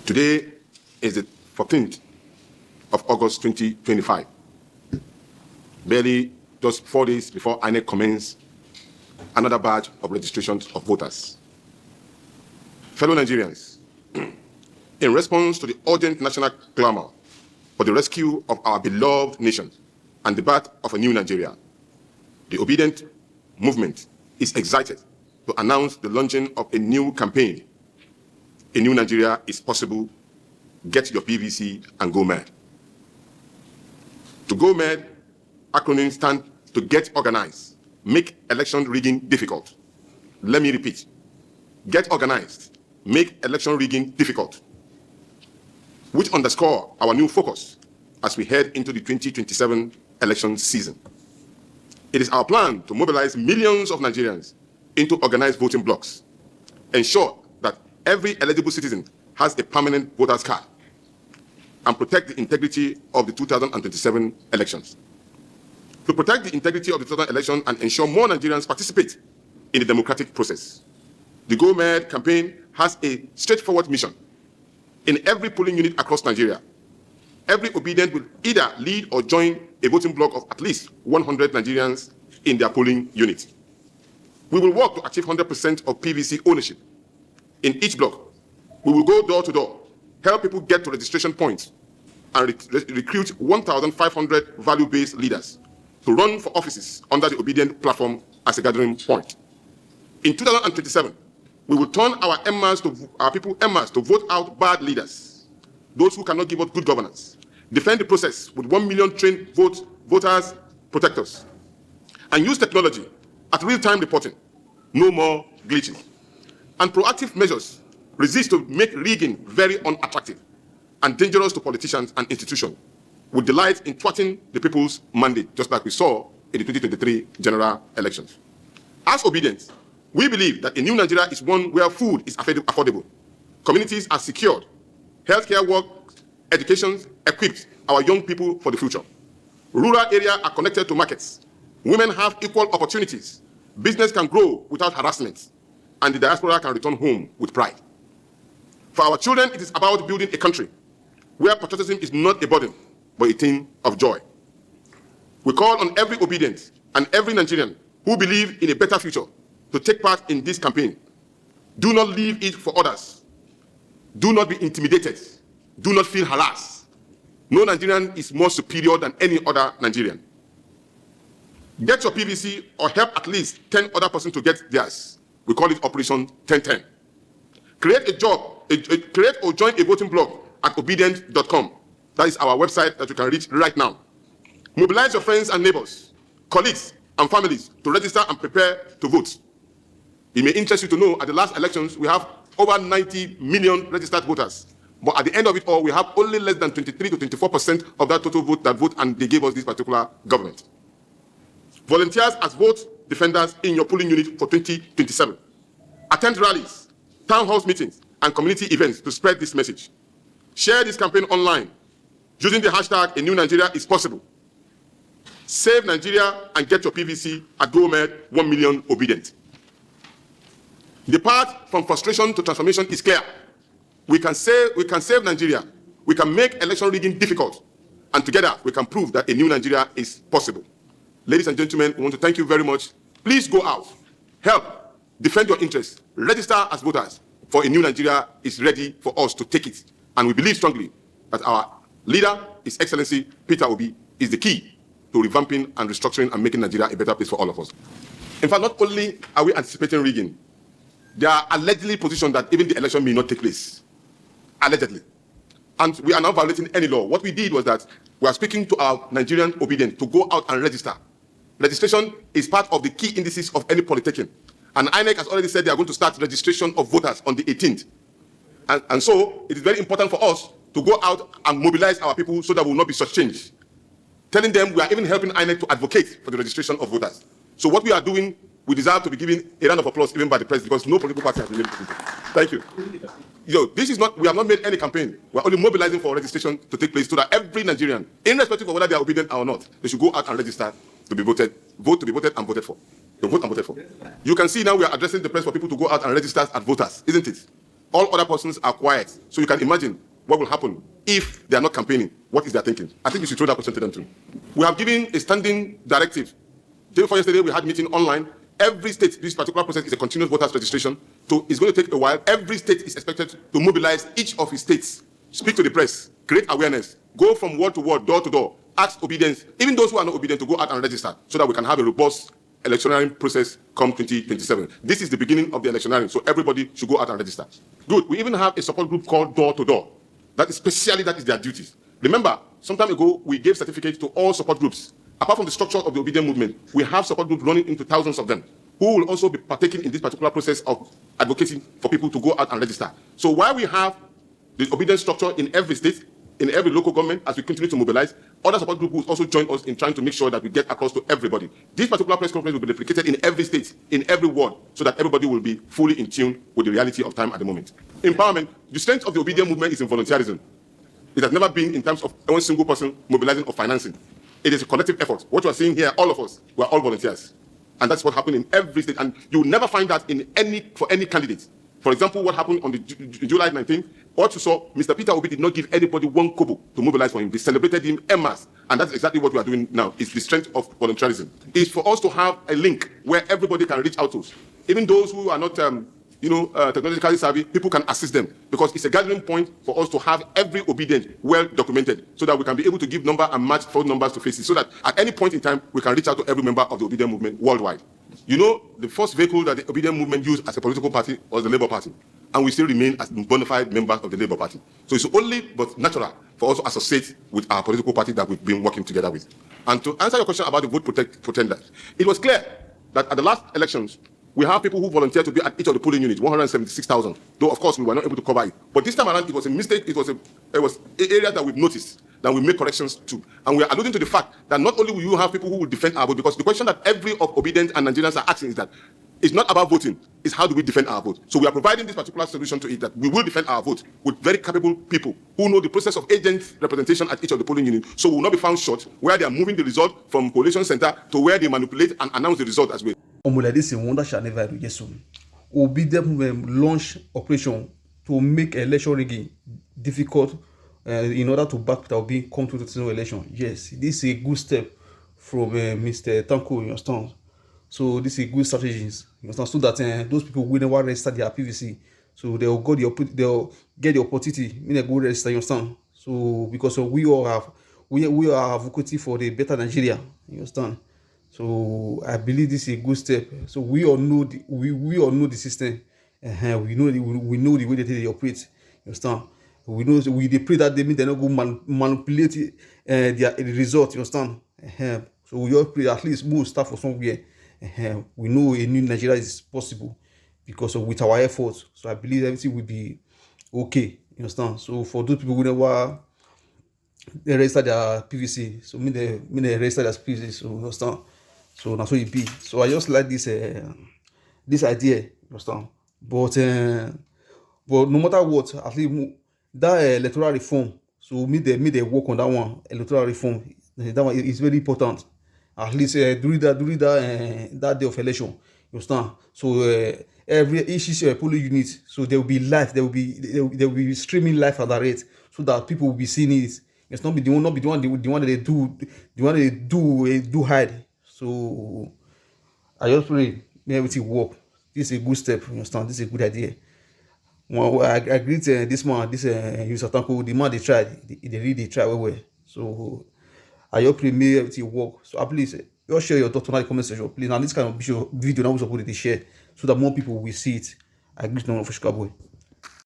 Today is the 14th of August 2025. Barely just 4 days before INEC commenced another batch of registrations of voters. Fellow Nigerians, in response to the urgent national clamor for the rescue of our beloved nation and the birth of a new Nigeria, the Obedient movement is excited to announce the launching of a new campaign. A new Nigeria is possible. Get your PVC and go mad. To go mad, acronym stand to get organized, make election rigging difficult. Let me repeat. Get organized, make election rigging difficult, which underscore our new focus as we head into the 2027 election season. It is our plan to mobilize millions of Nigerians into organized voting blocks, ensure that every eligible citizen has a permanent voter's card, and protect the integrity of the 2027 elections. To protect the integrity of the 2027 election and ensure more Nigerians participate in the democratic process, the Go Mad campaign has a straightforward mission. In every polling unit across Nigeria, every Obedient will either lead or join a voting block of at least 100 Nigerians in their polling unit. We will work to achieve 100% of PVC ownership in each block. We will go door to door, help people get to registration points, and recruit 1,500 value-based leaders to run for offices under the Obedient platform as a gathering point. In 2027, we will turn our people to vote out bad leaders, those who cannot give us good governance, defend the process with 1 million trained voters protectors, and use technology at real-time reporting, no more glitches, and proactive measures resist to make rigging very unattractive and dangerous to politicians and institutions, with delight in thwarting the people's mandate, just like we saw in the 2023 general elections. As Obedient, we believe that a new Nigeria is one where food is affordable, communities are secured, healthcare works, education equipped our young people for the future. Rural areas are connected to markets. Women have equal opportunities. Business can grow without harassment, and the diaspora can return home with pride. For our children, it is about building a country where patriotism is not a burden, but a thing of joy. We call on every Obedient and every Nigerian who believe in a better future to take part in this campaign. Do not leave it for others. Do not be intimidated. Do not feel harassed. No Nigerian is more superior than any other Nigerian. Get your PVC or help at least 10 other persons to get theirs. We call it Operation 1010. Create or join a voting block at obidient.com. That is our website that you can reach right now. Mobilize your friends and neighbors, colleagues and families to register and prepare to vote. It may interest you to know at the last elections, we have over 90 million registered voters. But at the end of it all, we have only less than 23 to 24% of that total vote that vote, and they gave us this particular government. Volunteers as vote defenders in your polling unit for 2027. Attend rallies, town hall meetings, and community events to spread this message. Share this campaign online using the hashtag A New Nigeria is Possible. Save Nigeria and get your PVC at GoMed 1 million Obedient. The path from frustration to transformation is clear. We can save Nigeria. We can make election rigging difficult. And together, we can prove that a new Nigeria is possible. Ladies and gentlemen, we want to thank you very much. Please go out, help, defend your interests, register as voters, for a new Nigeria is ready for us to take it. And we believe strongly that our leader, His Excellency Peter Obi, is the key to revamping and restructuring and making Nigeria a better place for all of us. In fact, not only are we anticipating rigging, there are allegedly positions that even the election may not take place. Allegedly. And we are not violating any law. What we did was that we are speaking to our Nigerian Obedient to go out and register. Registration is part of the key indices of any politicking. And INEC has already said they are going to start registration of voters on the 18th. And so it is very important for us to go out and mobilize our people so that we will not be shortchanged. Telling them we are even helping INEC to advocate for the registration of voters. So what we are doing, we deserve to be given a round of applause even by the president, because no political party has been able to do it. Thank you. This is not, we have not made any campaign. We are only mobilizing for registration to take place so that every Nigerian, irrespective of whether they are obedient or not, they should go out and register to be voted, vote to be voted and voted for. To vote and voted for. You can see now we are addressing the press for people to go out and register as voters, isn't it? All other persons are quiet. So you can imagine what will happen if they are not campaigning. What is their thinking? I think you should throw that question to them too. We have given a standing directive. Day before yesterday, we had a meeting online. Every state, this particular process is a continuous voters registration. So it's going to take a while. Every state is expected to mobilize each of its states, speak to the press, create awareness, go from word to word, door to door, ask obedience, even those who are not obedient to go out and register so that we can have a robust electioneering process come 2027. This is the beginning of the electioneering, so everybody should go out and register. Good. We even have a support group called Door to Door. That is their duties. Remember, some time ago, we gave certificates to all support groups. Apart from the structure of the obedient movement, we have support groups running into thousands of them who will also be partaking in this particular process of advocating for people to go out and register. So while we have the obedient structure in every state, in every local government, as we continue to mobilize, other support groups will also join us in trying to make sure that we get across to everybody. This particular press conference will be replicated in every state, in every ward, so that everybody will be fully in tune with the reality of time at the moment. Empowerment, the strength of the obedient movement is in volunteerism. It has never been in terms of one single person mobilizing or financing. It is a collective effort. What you are seeing here, all of us, we are all volunteers. And that's what happened in every state. And you will never find that for any candidate. For example, what happened on the July 19th, what you saw, Mr. Peter Obi did not give anybody one kobo to mobilize for him. They celebrated him en masse. And that's exactly what we are doing now. It's the strength of volunteerism. It's for us to have a link where everybody can reach out to us. Even those who are not technologically savvy, people can assist them, because it's a gathering point for us to have every obedient well documented, so that we can be able to give number and match phone numbers to faces, so that at any point in time we can reach out to every member of the obedient movement worldwide. You know, the first vehicle that the obedient movement used as a political party was the Labour Party, and we still remain as bona fide members of the Labour Party. So it's only but natural for us to associate with our political party that we've been working together with. And to answer your question about the vote pretenders, it was clear that at the last elections, we have people who volunteered to be at each of the polling units, 176,000. Though, of course, we were not able to cover it. But this time around, it was a mistake. It was an area that we've noticed, that we make corrections to. And we are alluding to the fact that not only will you have people who will defend our vote, because the question that every of Obidient and Nigerians are asking is that it's not about voting, it's how do we defend our vote. So we are providing this particular solution to it, that we will defend our vote with very capable people who know the process of agent representation at each of the polling units. So we will not be found short where they are moving the result from collation center to where they manipulate and announce the result as well. This is a wonder shall never do. Yes, Obedient movement launch operation to make election rigging difficult in order to back Peter Obi come to the election. Yes, this is a good step from Mr. Tanko, you understand? So this is a good strategy, you understand? So that those people will never register their PVC, so they'll get the opportunity when they go register, you understand? So because we all are advocating for the better Nigeria, you understand? So I believe this is a good step. So we all know the system. We know the way they operate. You understand? We know they pray that they not go manipulate the result. You understand? So we all pray at least more start for somewhere. We know a new Nigeria is possible because of with our efforts. So I believe everything will be okay. You understand? So for those people who never they register their PVC, so they register their PVC. So you understand? So that's what it be. So I just like this idea, you understand? But no matter what, at least that electoral reform. So they work on that one. Electoral reform, that one is very important. At least during that day of election, you understand? So each polling unit, so there will be live. There will be streaming live at that rate, so that people will be seeing it. It's not the one they do hide. So I just pray may everything work. This is a good step, you understand? This is a good idea. Well, I greet this man, Mr. Tanko, the man they tried, they really tried well. So I just pray may everything work. So please, just share your thoughts on the comment section, please. Now this kind of video now we suppose to share so that more people will see it. I greet no official boy.